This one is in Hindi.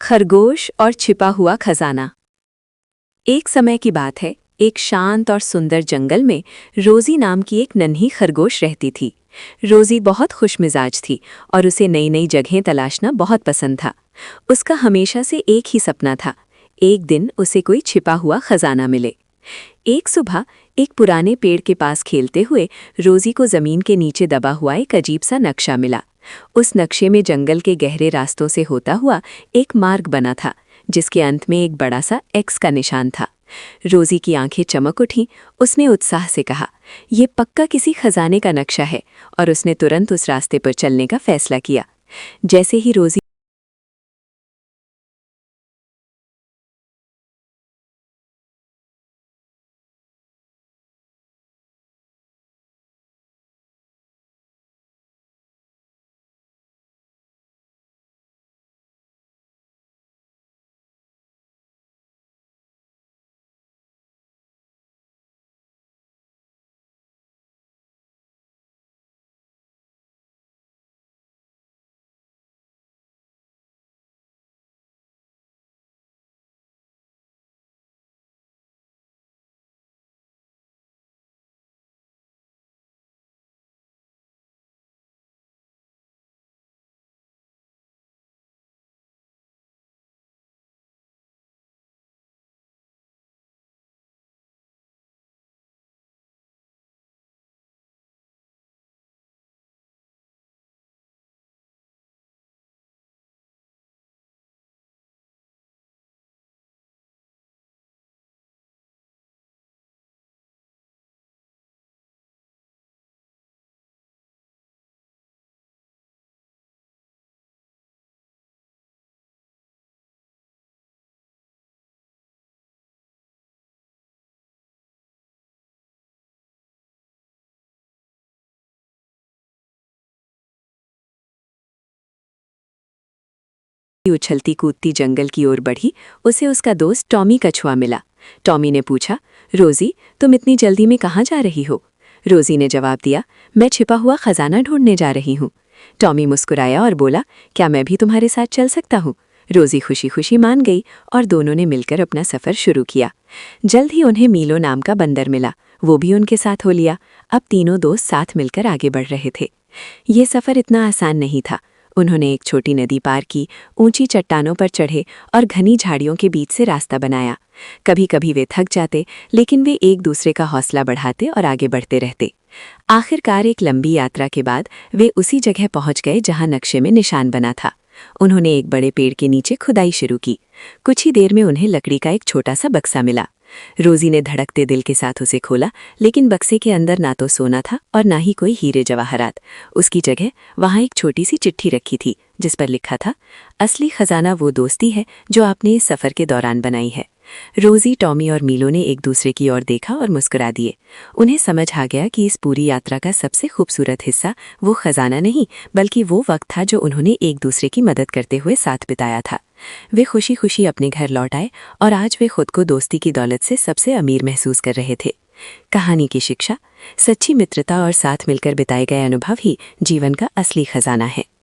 खरगोश और छिपा हुआ खजाना। एक समय की बात है, एक शांत और सुंदर जंगल में रोजी नाम की एक नन्ही खरगोश रहती थी। रोजी बहुत खुशमिजाज थी और उसे नई नई जगहें तलाशना बहुत पसंद था। उसका हमेशा से एक ही सपना था, एक दिन उसे कोई छिपा हुआ खजाना मिले। एक सुबह एक पुराने पेड़ के पास खेलते हुए रोजी को जमीन के नीचे दबा हुआ एक अजीब सा नक्शा मिला। उस नक्शे में जंगल के गहरे रास्तों से होता हुआ एक मार्ग बना था, जिसके अंत में एक बड़ा सा एक्स का निशान था। रोजी की आंखें चमक उठीं। उसने उत्साह से कहा, "ये पक्का किसी खजाने का नक्शा है," और उसने तुरंत उस रास्ते पर चलने का फैसला किया। जैसे ही रोजी उछलती कूदती जंगल की ओर बढ़ी, उसे उसका दोस्त टॉमी कछुआ मिला। टॉमी ने पूछा, "रोजी, तुम इतनी जल्दी में कहाँ जा रही हो?" रोजी ने जवाब दिया, "मैं छिपा हुआ खजाना ढूंढने जा रही हूँ।" टॉमी मुस्कुराया और बोला, "क्या मैं भी तुम्हारे साथ चल सकता हूँ?" रोजी खुशी खुशी मान गई और दोनों ने मिलकर अपना सफ़र शुरू किया। जल्द ही उन्हें मीलो नाम का बंदर मिला, वो भी उनके साथ हो लिया। अब तीनों दोस्त साथ मिलकर आगे बढ़ रहे थे। ये सफ़र इतना आसान नहीं था। उन्होंने एक छोटी नदी पार की, ऊंची चट्टानों पर चढ़े और घनी झाड़ियों के बीच से रास्ता बनाया। कभी कभी वे थक जाते, लेकिन वे एक दूसरे का हौसला बढ़ाते और आगे बढ़ते रहते। आखिरकार एक लंबी यात्रा के बाद वे उसी जगह पहुंच गए जहां नक्शे में निशान बना था। उन्होंने एक बड़े पेड़ के नीचे खुदाई शुरू की। कुछ ही देर में उन्हें लकड़ी का एक छोटा सा बक्सा मिला। रोजी ने धड़कते दिल के साथ उसे खोला, लेकिन बक्से के अंदर ना तो सोना था और ना ही कोई हीरे जवाहरात। उसकी जगह वहां एक छोटी सी चिट्ठी रखी थी, जिस पर लिखा था, "असली खजाना वो दोस्ती है जो आपने इस सफ़र के दौरान बनाई है।" रोजी, टॉमी और मीलो ने एक दूसरे की ओर देखा और मुस्कुरा दिए। उन्हें समझ आ गया कि इस पूरी यात्रा का सबसे खूबसूरत हिस्सा वो खजाना नहीं, बल्कि वो वक्त था जो उन्होंने एक दूसरे की मदद करते हुए साथ बिताया था। वे खुशी खुशी अपने घर लौट आए और आज वे खुद को दोस्ती की दौलत से सबसे अमीर महसूस कर रहे थे। कहानी की शिक्षा: सच्ची मित्रता और साथ मिलकर बिताए गए अनुभव ही जीवन का असली खजाना है।